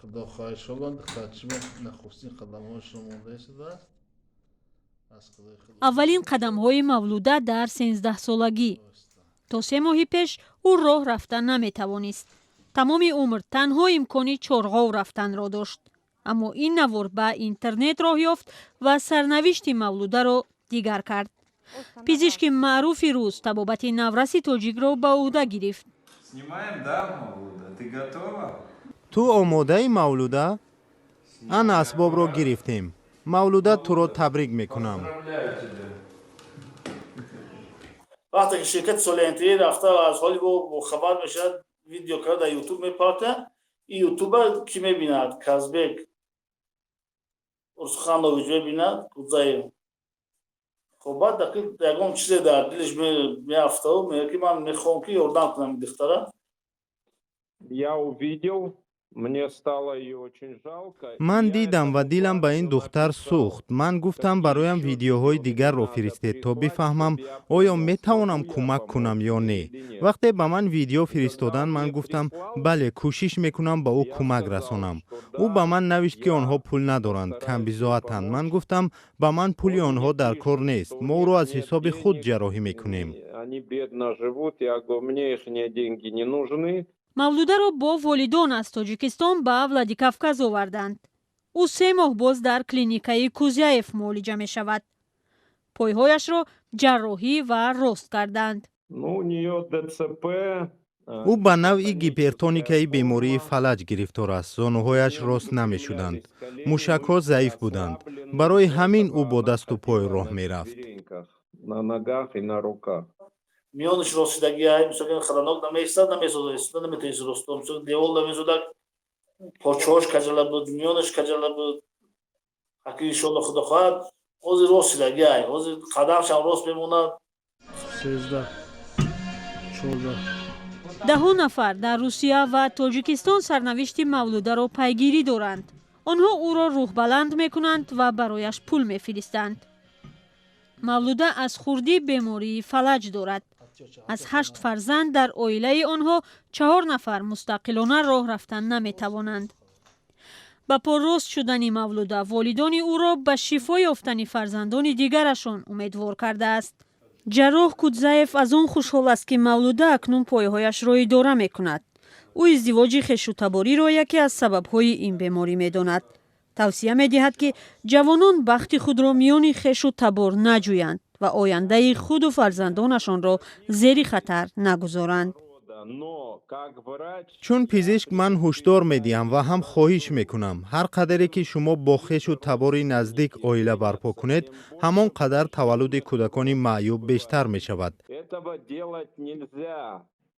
خدا خواهش شلون خدمت نخستین قدم‌های شما رسیده است. аввалин қадамҳои Мавлуда дар 13 солагӣ. То 3 моҳи пеш ӯ роҳ рафта наметавонист. тамоми умр танҳо имкони чорғов рафтанро дошт. аммо ин навор ба интернет роҳ ёфт ва сарнавишти Мавлударо дигар кард. пизишки маъруфи рус табобати навраси тоҷикро ба уҳда гирифт. ту омодаи Мавлуда? ана асбобро гирифтем. Мавлуда туро табрик мекунам. вақте ки ширкати солиянтии рафта аз ҳоли бо хабар мешавад, видео карда дар ютуб мепарта. ин ютуба ки мебинад? Казбек Урсуханович мебинад, Кудзаев. хоб баъд дақиқ ягон чизе дар дилиш меафтаву мега ки ман мехоҳам ки ёрдам кунам ин духтара. Я увидел. ман дидам ва дилам ба ин духтар сӯхт. ман гуфтам бароям видеоҳои дигарро фиристед то бифаҳмам оё метавонам кӯмак кунам ё не. вақте ба ман видео фиристоданд, ман гуфтам бале, кӯшиш мекунам ба ӯ кӯмак расонам. ӯ ба ман навишт ки онҳо пул надоранд, камбизоатанд. ман гуфтам ба ман пули онҳо дар кор нест. мо ӯро аз ҳисоби худ ҷарроҳӣ мекунем. Мавлударо бо волидон аз Тоҷикистон ба Владикавказ оварданд. ӯ 3 моҳ боз дар клиникаи Кузяев муолиҷа мешавад. пойҳояшро ҷарроҳӣ ва рост карданд. ӯ ба навъи гипертоникаи бемории фалаҷ гирифтор аст. зонуҳояш рост намешуданд. мушакҳо заиф буданд. барои ҳамин ӯ бо дасту пой роҳ мерафт. миёниш росидагиай мисолан хатарнок намеистад, намесозад, наметавонist ростод, мисолан девол намесозад, почош каҷала буд, миёниш каҷала буд. ҳаки иншолло худо хоҳад ҳозир росидагиай, ҳозир қадамшам рост мемонад. 13 14 10 нафар дар Русия ва Тоҷикистон сарнавишти Мавлударо пайгирӣ доранд. онҳо ӯро рӯҳбаланд мекунанд ва барояш пул мефиристанд. Мавлуда аз хурдӣ бемории фалаҷ дорад. аз 8 фарзанд дар оилаи онҳо 4 нафар мустақилона роҳ рафтан наметавонанд. ба поррост шудани Мавлуда волидони ӯро ба шифо ёфтани фарзандони дигарашон умедвор кардааст. ҷарроҳ Кудзаев аз он хушҳол аст ки Мавлуда акнун пойҳояшро идора мекунад. ӯ издивоҷи хешутабориро яке аз сабабҳои ин беморӣ медонад. тавсия медиҳад ки ҷавонон бахти худро миёни хешу табор наҷӯянд ва ояндаи худу фарзандонашонро зери хатар нагузоранд. чун пизишк ман ҳушдор медиҳам ва ҳам хоҳиш мекунам. ҳар қадаре ки шумо бо хешу табори наздик оила барпо кунед, ҳамон қадар таваллуди кӯдакони маъюб бештар мешавад.